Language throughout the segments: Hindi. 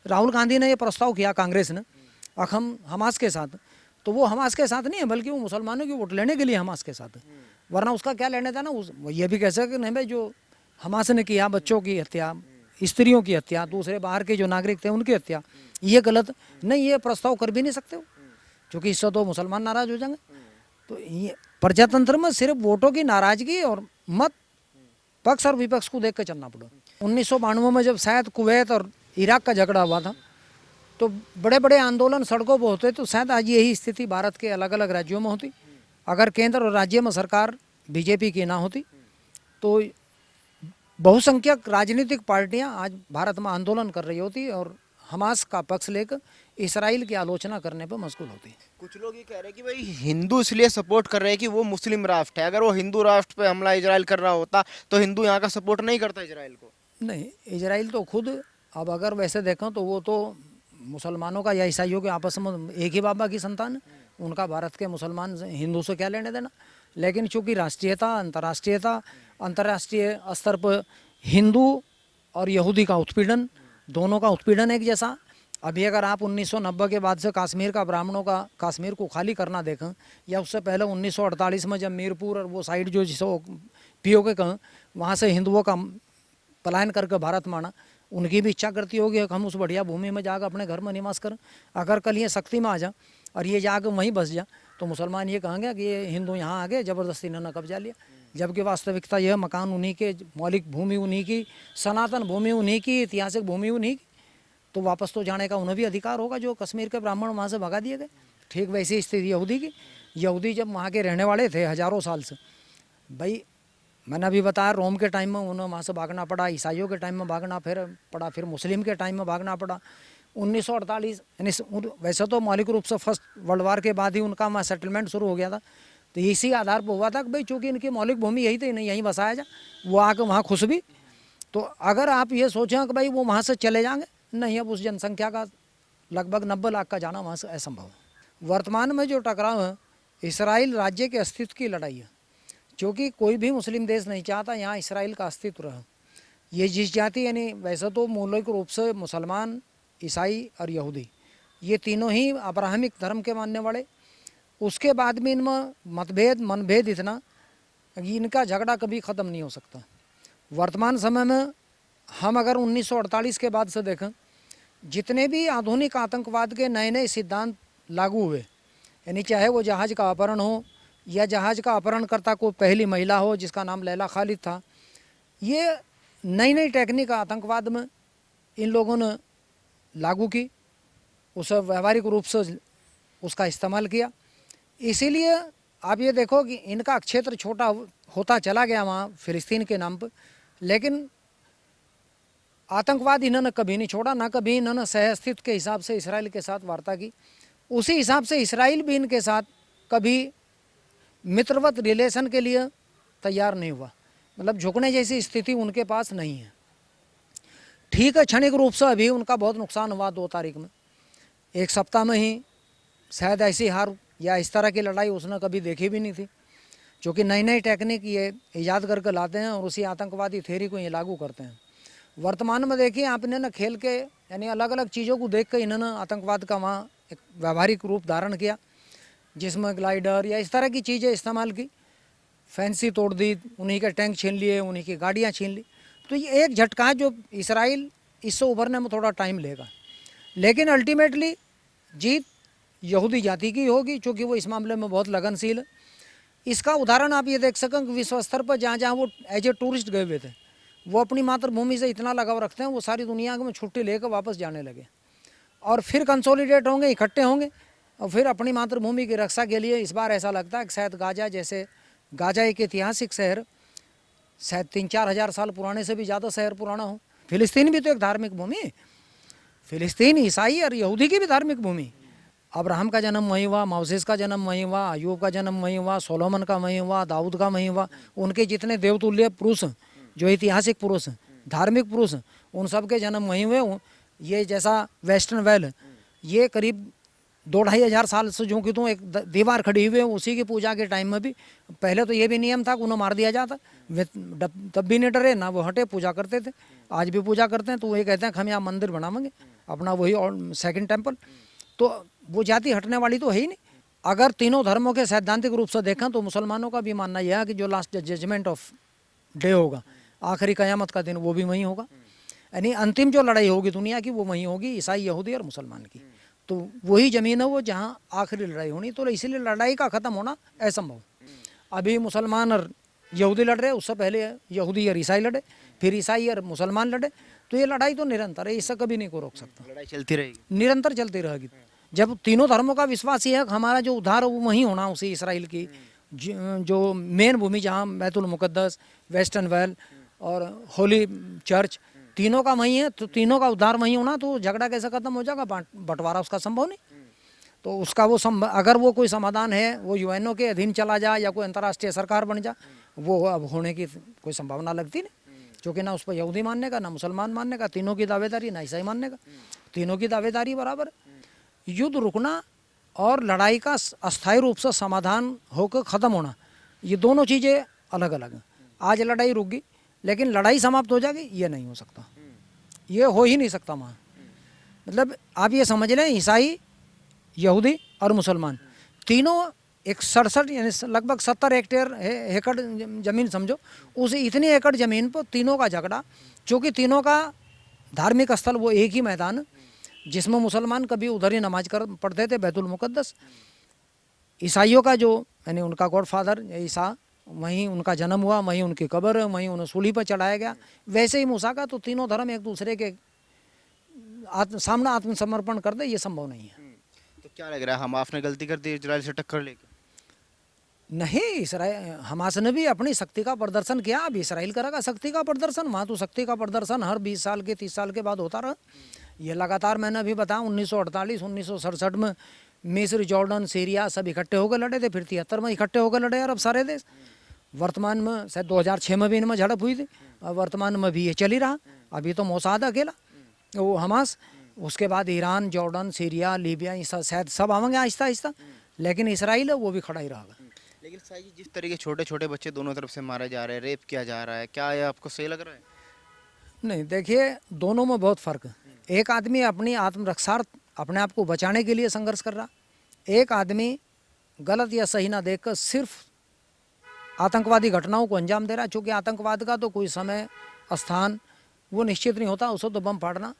राहुल गांधी ने ये प्रस्ताव किया कांग्रेस ने हम हमास के साथ, तो वो हमास के साथ नहीं है बल्कि वो मुसलमानों की वोट लेने के लिए हमास के साथ है। वरना उसका क्या लेने था ना, वो ये भी कह सके नहीं भाई जो हमास ने किया बच्चों की हत्या, स्त्रियों की हत्या, दूसरे बाहर के जो नागरिक थे उनकी हत्या, ये गलत नहीं, ये प्रस्ताव कर भी नहीं सकते हो क्योंकि इससे तो मुसलमान नाराज हो जाएंगे। तो ये प्रजातंत्र में सिर्फ वोटों की नाराजगी और मत पक्ष और विपक्ष को देख कर चलना पड़ा। 1992 में जब शायद कुवैत और इराक का झगड़ा हुआ था तो बड़े बड़े आंदोलन सड़कों पर होते, तो शायद आज यही स्थिति भारत के अलग अलग राज्यों में होती। अगर केंद्र और राज्य में सरकार बीजेपी की ना होती तो बहुसंख्यक राजनीतिक पार्टियां आज भारत में आंदोलन कर रही होती और हमास का पक्ष लेकर इसराइल की आलोचना करने पर मशगूल होती। कुछ लोग ये कह रहे हैं कि भाई हिंदू इसलिए सपोर्ट कर रहे हैं कि वो मुस्लिम राष्ट्र है, अगर वो हिंदू राष्ट्र पे हमला इजराइल कर रहा होता तो हिंदू यहाँ का सपोर्ट नहीं करता इजराइल को। नहीं, इजराइल तो खुद, अब अगर वैसे देखें तो वो तो मुसलमानों का या ईसाइयों के आपस में एक ही बाबा की संतान है, उनका भारत के मुसलमान हिंदू से क्या लेने देना। लेकिन चूँकि अंतर्राष्ट्रीय स्तर पर हिंदू और यहूदी का उत्पीड़न, दोनों का उत्पीड़न एक जैसा। अभी अगर आप 1990 के बाद से कश्मीर का ब्राह्मणों का कश्मीर को खाली करना देखें, या उससे पहले 1948 में जब मीरपुर और वो साइड जो जिसको पीओके कहें वहाँ से हिंदुओं का पलायन करके भारत माना, उनकी भी इच्छा करती होगी कि हम उस बढ़िया भूमि में जाकर अपने घर में निवास करें। अगर कल ये शक्ति में आ जा और ये जाकर वहीं बस जा तो मुसलमान ये कहेंगे कि ये हिंदू यहाँ आ गए, ज़बरदस्ती इन्होंने कब्जा लिया। जबकि वास्तविकता यह मकान उन्हीं के, मौलिक भूमि उन्हीं की, सनातन भूमि उन्हीं की, ऐतिहासिक भूमि उन्हीं की, तो वापस तो जाने का उन्हें भी अधिकार होगा जो कश्मीर के ब्राह्मण वहाँ से भगा दिए गए। ठीक वैसी स्थिति यहूदी की। यहूदी जब वहाँ के रहने वाले थे हज़ारों साल से, भाई मैंने अभी बताया रोम के टाइम में उन्हें वहाँ से भागना पड़ा, ईसाइयों के टाइम में भागना पड़ा, फिर मुस्लिम के टाइम में भागना पड़ा। 1948 यानी वैसे तो मौलिक रूप से फर्स्ट वर्ल्ड वार के बाद ही उनका वहाँ सेटलमेंट शुरू हो गया था, तो इसी आधार पर हुआ था कि भाई चूँकि इनकी मौलिक भूमि यही थी, नहीं यहीं बसाया जा, वो आकर वहाँ खुश भी। तो अगर आप ये सोचें कि भाई वो वहाँ से चले जाएंगे, नहीं, अब उस जनसंख्या का लगभग 90 लाख का जाना वहाँ से असंभव है। वर्तमान में जो टकराव है इसराइल राज्य के अस्तित्व की लड़ाई है, क्योंकि कोई भी मुस्लिम देश नहीं चाहता यहाँ इसराइल का अस्तित्व रहे। ये जिस जाति यानी वैसे तो मौलिक रूप से मुसलमान, ईसाई और यहूदी, ये तीनों ही अब्राहमिक धर्म के मानने वाले, उसके बाद भी इनमें मनभेद इतना कि इनका झगड़ा कभी ख़त्म नहीं हो सकता। वर्तमान समय में हम अगर 1948 के बाद से देखें, जितने भी आधुनिक आतंकवाद के नए नए सिद्धांत लागू हुए, यानी चाहे वो जहाज़ का अपहरण हो या जहाज़ का अपहरणकर्ता को पहली महिला हो जिसका नाम लैला खालिद था, ये नई नई टेक्निक आतंकवाद में इन लोगों ने लागू की, उसे व्यवहारिक रूप से उसका इस्तेमाल किया। इसीलिए आप ये देखो कि इनका क्षेत्र छोटा होता चला गया वहाँ फ़िलिस्तीन के नाम पर, लेकिन आतंकवाद इन्होंने कभी नहीं छोड़ा, ना कभी इन्होंने सह अस्तित्व के हिसाब से इसराइल के साथ वार्ता की। उसी हिसाब से इसराइल भी इनके साथ कभी मित्रवत रिलेशन के लिए तैयार नहीं हुआ, मतलब झुकने जैसी स्थिति उनके पास नहीं है। ठीक है, क्षणिक रूप से अभी उनका बहुत नुकसान हुआ 2 तारीख में, 1 सप्ताह में ही शायद ऐसी हार या इस तरह की लड़ाई उसने कभी देखी भी नहीं थी, क्योंकि नई नई टेक्निक ये ईजाद करके लाते हैं और उसी आतंकवादी थ्योरी को ये लागू करते हैं। वर्तमान में देखिए आपने ना खेल के यानी अलग अलग चीज़ों को देख कर इन्होंने आतंकवाद का वहाँ एक व्यावहारिक रूप धारण किया, जिसमें ग्लाइडर या इस तरह की चीज़ें इस्तेमाल की, फैंसी तोड़ दी, उन्हीं के टैंक छीन लिए, उन्हीं की गाड़ियाँ छीन ली। तो ये एक झटका है जो इसराइल इससे उभरने में थोड़ा टाइम लेगा, लेकिन अल्टीमेटली जीत यहूदी जाति की होगी, क्योंकि वो इस मामले में बहुत लगनशील है। इसका उदाहरण आप ये देख सकें कि विश्व स्तर पर जहाँ जहाँ वो एज ए टूरिस्ट गए हुए थे, वो अपनी मातृभूमि से इतना लगाव रखते हैं, वो सारी दुनिया में छुट्टी लेकर वापस जाने लगे और फिर कंसोलिडेट होंगे, इकट्ठे होंगे और फिर अपनी मातृभूमि की रक्षा के लिए। इस बार ऐसा लगता है कि शायद गाजा एक ऐतिहासिक शहर, शायद 3-4 हज़ार साल पुराने से भी ज़्यादा शहर पुराना हो। फिलिस्तीन भी तो एक धार्मिक भूमि है, फिलिस्तीन ईसाई और यहूदी की भी धार्मिक भूमि। अब्राहम का जन्म वहीं हुआ, मोसेस का जन्म वहीं हुआ, अयूब का जन्म वहीं हुआ, सोलोमन का वहीं हुआ, दाऊद का वहीं हुआ। उनके जितने देवतुल्य पुरुष हैं, जो ऐतिहासिक पुरुष हैं, धार्मिक पुरुष हैं, उन सब के जन्म वहीं हुए। ये जैसा वेस्टर्न वेल, ये करीब 2-2.5 हज़ार साल से जो कि तो एक दीवार खड़ी हुई है, उसी की पूजा के टाइम में भी पहले तो ये भी नियम था कि उन्हें मार दिया जाता, तब भी नहीं डरे ना, वो हटे, पूजा करते थे। आज भी पूजा करते हैं, तो वही कहते हैं कि हम यहाँ मंदिर बनाएंगे, अपना वही और सेकंड टेम्पल, तो वो जाति हटने वाली तो है ही नहीं। अगर तीनों धर्मों के सैद्धांतिक रूप से देखें तो मुसलमानों का भी मानना यह है कि जो लास्ट जजमेंट ऑफ डे होगा, आखिरी कयामत का दिन, वो भी वहीं होगा। यानी अंतिम जो लड़ाई होगी दुनिया की वो वहीं होगी, ईसाई, यहूदी और मुसलमान की। तो वही ज़मीन है वो जहाँ आखिरी लड़ाई होनी, तो इसलिए लड़ाई का ख़त्म होना असंभव। अभी मुसलमान और यहूदी लड़ रहे, उससे पहले यहूदी और ईसाई लड़े, फिर ईसाई और मुसलमान लड़े। तो ये लड़ाई तो निरंतर है, इससे कभी नहीं को रोक सकता, लड़ाई चलती रहेगी, निरंतर चलती रहेगी। जब तीनों धर्मों का विश्वास ये है कि हमारा जो उद्धार है वो वहीं होना, उसी इसराइल की जो मेन भूमि जहाँ बैतुल मुकद्दस, वेस्टर्न वेल और होली चर्च, तीनों का वहीं है, तो तीनों का उद्धार वहीं होना, तो झगड़ा कैसे खत्म हो जाएगा, बंटवारा उसका संभव नहीं। तो उसका वो अगर वो कोई समाधान है, वो यूएनओ के अधीन चला जाए या कोई अंतर्राष्ट्रीय सरकार बन जाए, वो अब होने की कोई संभावना लगती नहीं, क्योंकि ना उस पर यहूदी मानने का, ना मुसलमान मानने का, तीनों की दावेदारी, ना ईसाई मानने का, तीनों की दावेदारी बराबर है। युद्ध रुकना और लड़ाई का अस्थायी रूप से समाधान होकर ख़त्म होना, ये दोनों चीज़ें अलग अलग हैं। आज लड़ाई रुक गई लेकिन लड़ाई समाप्त हो जाएगी, ये नहीं हो सकता, ये हो ही नहीं सकता वहाँ। मतलब आप ये समझ लें, ईसाई, यहूदी और मुसलमान तीनों एक 67 यानी लगभग 70 एकड़ ज़मीन समझो, उस इतनी एकड़ ज़मीन पर तीनों का झगड़ा, चूँकि तीनों का धार्मिक स्थल वो एक ही मैदान, जिसमें मुसलमान कभी उधर ही नमाज पढ़ते थे, बैतुल मुकद्दस। ईसाइयों का जो यानी उनका गॉड फादर ईसा, वहीं उनका जन्म हुआ, वहीं उनकी कब्र है, वहीं उन्हें सूली पर चढ़ाया गया। वैसे ही मूसा का, तो तीनों धर्म एक दूसरे के सामने आत्मसमर्पण कर दे, ये संभव नहीं है। तो क्या लग रहा है, हमास ने गलती कर दी इजराइल से टक्कर लेके? नहीं, इसराइल हमास ने भी अपनी शक्ति का प्रदर्शन किया, अब इसराइल करेगा शक्ति का प्रदर्शन। वहाँ तो शक्ति का प्रदर्शन हर 20 साल के 30 साल के बाद होता रहा। ये लगातार मैंने अभी बताया 1948 1967 में मिस्र, जॉर्डन, सीरिया सब इकट्ठे होकर लड़े थे, फिर 73 में इकट्ठे होकर लड़े अरब सारे देश। वर्तमान में शायद 2006 में भी इनमें झड़प हुई थी, और वर्तमान में भी ये चल ही रहा। अभी तो मोसाद अकेला, वो हमास, उसके बाद ईरान, जॉर्डन, सीरिया, लीबिया, ये शायद सब आवेंगे आहिस्ता आहिस्ता, लेकिन इसराइल है वो भी खड़ा ही रहेगा। लेकिन साई जी, जिस तरीके छोटे छोटे बच्चे दोनों तरफ से मारे जा रहे हैं, रेप किया जा रहा है, क्या ये आपको सही लग रहा है? नहीं, देखिए दोनों में बहुत फ़र्क है। एक आदमी अपनी आत्मरक्षा, अपने आप को बचाने के लिए संघर्ष कर रहा, एक आदमी गलत या सही ना देखकर सिर्फ आतंकवादी घटनाओं को अंजाम दे रहा है। चूँकि आतंकवाद का तो कोई समय स्थान वो निश्चित नहीं होता, उसे तो बम फाड़ना,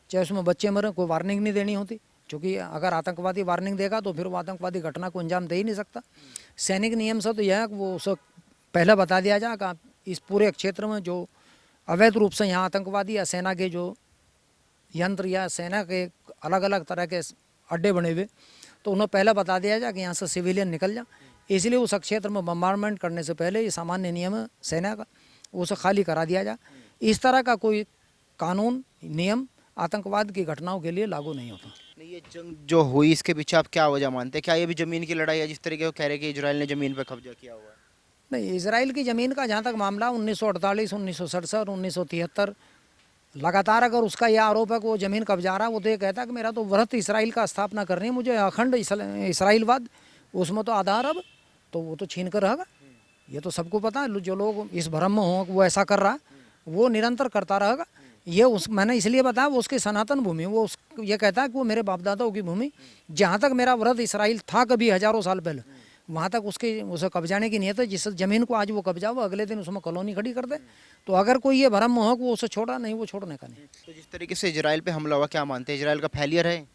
चाहे उसमें बच्चे मरे, कोई वार्निंग नहीं देनी होती। क्योंकि अगर आतंकवादी वार्निंग देगा तो फिर वो आतंकवादी घटना को अंजाम दे ही नहीं सकता। सैनिक नियम से तो यह है कि वो उसे पहले बता दिया जाए कि आप इस पूरे क्षेत्र में जो अवैध रूप से यहाँ आतंकवादी या सेना के जो यंत्र या सेना के अलग अलग तरह के अड्डे बने हुए, तो उन्हें पहले बता दिया जाए कि यहाँ से सिविलियन निकल जा। इसलिए उस क्षेत्र में बम्बारमेंट करने से पहले ये सामान्य नियम है सेना का, उसे खाली करा दिया जाए। इस तरह का कोई कानून नियम आतंकवाद की घटनाओं के लिए लागू नहीं होता। नहीं, ये जंग जो हुई इसके पीछे आप क्या वजह मानते हैं? क्या ये भी ज़मीन की लड़ाई है, जिस तरीके वो कह रहे हैं कि इजराइल ने ज़मीन पर कब्जा किया हुआ है? नहीं, इसराइल की ज़मीन का जहाँ तक मामला 1948 1967 1973 लगातार अगर उसका यह आरोप है कि वो ज़मीन कब्जा रहा, वो तो ये कहता है कि मेरा तो वृहत इसराइल का स्थापना करनी है, मुझे अखंड इसराइलवाद, उसमें तो आधार अब तो वो तो छीन कर रहेगा। ये तो सबको पता है, जो लोग इस भ्रम में हों वो ऐसा कर रहा है, वो निरंतर करता रहेगा। ये उस मैंने इसलिए बताया वो उसकी सनातन भूमि, वो ये कहता है कि वो मेरे बाप दादाओं की भूमि, जहाँ तक मेरा वृहत इसराइल था कभी हजारों साल पहले, वहाँ तक उसे कब्जाने की नीयत है। जिस ज़मीन को आज वो कब्जा वो अगले दिन उसमें कॉलोनी खड़ी कर दे। तो अगर कोई ये भ्रम हो कि वो उसे छोड़ा नहीं, वो छोड़ने का नहीं। तो जिस तरीके से इजराइल पे हमला हुआ, क्या मानते हैं इजराइल का फेलियर है?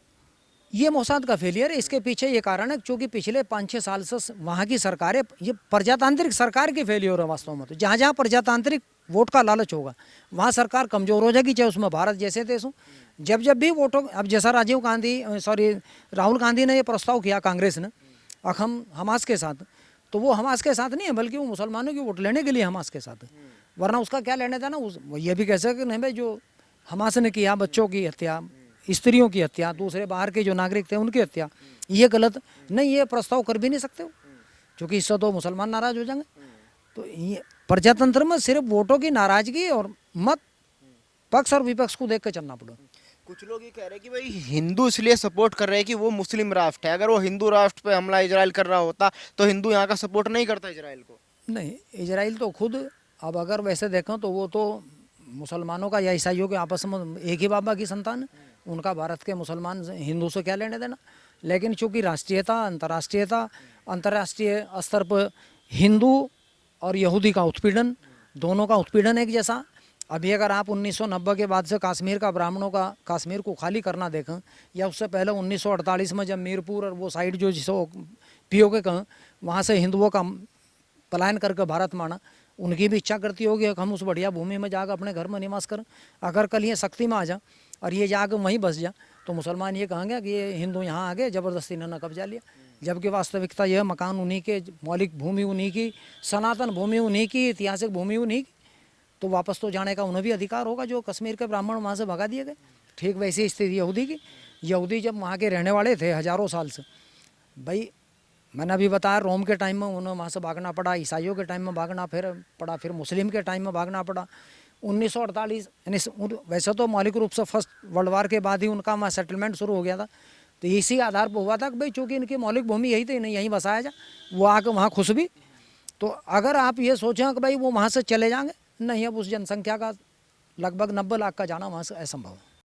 ये मोसाद का फेलियर है। इसके पीछे ये कारण है क्योंकि पिछले 5-6 साल से वहाँ की सरकारें, ये प्रजातांत्रिक सरकार की फेलियर है वास्तव में। तो जहाँ जहाँ प्रजातांत्रिक वोट का लालच होगा वहाँ सरकार कमज़ोर हो जाएगी, चाहे उसमें भारत जैसे देश हो। जब जब भी वोटों, अब जैसा राहुल गांधी ने ये प्रस्ताव किया कांग्रेस ने हम हमास के साथ, तो वो हमास के साथ नहीं है, बल्कि वो मुसलमानों की वोट लेने के लिए हमास के साथ है। वरना उसका क्या लेने था ना, ये भी कह सके नहीं भाई, जो हमास ने किया बच्चों की हत्या, स्त्रियों की हत्या, दूसरे बाहर के जो नागरिक थे उनकी हत्या, ये गलत नहीं, ये प्रस्ताव कर भी नहीं सकते हो, क्योंकि इससे तो मुसलमान नाराज हो जाएंगे। तो ये प्रजातंत्र में सिर्फ वोटों की नाराजगी और मत पक्ष और विपक्ष को देख कर चलना पड़े। कुछ लोग ये कह रहे हैं कि भाई हिंदू इसलिए सपोर्ट कर रहे हैं कि वो मुस्लिम राष्ट्र है, अगर वो हिंदू राष्ट्र पे हमला इजराइल कर रहा होता तो हिंदू यहाँ का सपोर्ट नहीं करता इजराइल को। नहीं, इजराइल तो खुद, अब अगर वैसे देखें तो वो तो मुसलमानों का या ईसाइयों के आपस में एक ही बाबा की संतान है। उनका भारत के मुसलमान हिंदू से क्या लेने देना। लेकिन चूँकि राष्ट्रीयता अंतर्राष्ट्रीय स्तर पर हिंदू और यहूदी का उत्पीड़न, दोनों का उत्पीड़न एक जैसा। अभी अगर आप 1990 के बाद से कश्मीर का ब्राह्मणों का कश्मीर को खाली करना देखें, या उससे पहले 1948 में जब मीरपुर और वो साइड जो जिसको पीओके कहें, वहाँ से हिंदुओं का पलायन करके भारत माना, उनकी भी इच्छा करती होगी कि हम उस बढ़िया भूमि में जाकर अपने घर में निवास करें। अगर कल ये शक्ति में आ जा और ये जाकर वहीं बस जा, तो मुसलमान ये कहेंगे कि ये हिंदू यहाँ आ गए, ज़बरदस्ती इन्होंने कब्जा लिया। जबकि वास्तविकता यह मकान उन्हीं के, मौलिक भूमि उन्हीं की, सनातन भूमि उन्हीं की, ऐतिहासिक भूमि उन्हीं की, तो वापस तो जाने का उन्हें भी अधिकार होगा जो कश्मीर के ब्राह्मण वहाँ से भगा दिए गए। ठीक वैसी स्थिति यहूदी की। यहूदी जब वहाँ के रहने वाले थे हज़ारों साल से, भाई मैंने अभी बताया रोम के टाइम में उन्हें वहाँ से भागना पड़ा, ईसाइयों के टाइम में भागना पड़ा, फिर मुस्लिम के टाइम में भागना पड़ा। 1948 यानी वैसे तो मौलिक रूप से फर्स्ट वर्ल्ड वार के बाद ही उनका वहाँ सेटलमेंट शुरू हो गया था, तो इसी आधार पर हुआ था कि भाई चूँकि इनकी मौलिक भूमि यही थी, इन्हें यहीं बसाया जा, वो आके वहाँ खुश भी। तो अगर आप ये सोचें कि भाई वो वहाँ से चले जाएंगे, नहीं, अब उस जनसंख्या का लगभग 90 लाख का जाना वहाँ से असंभव है।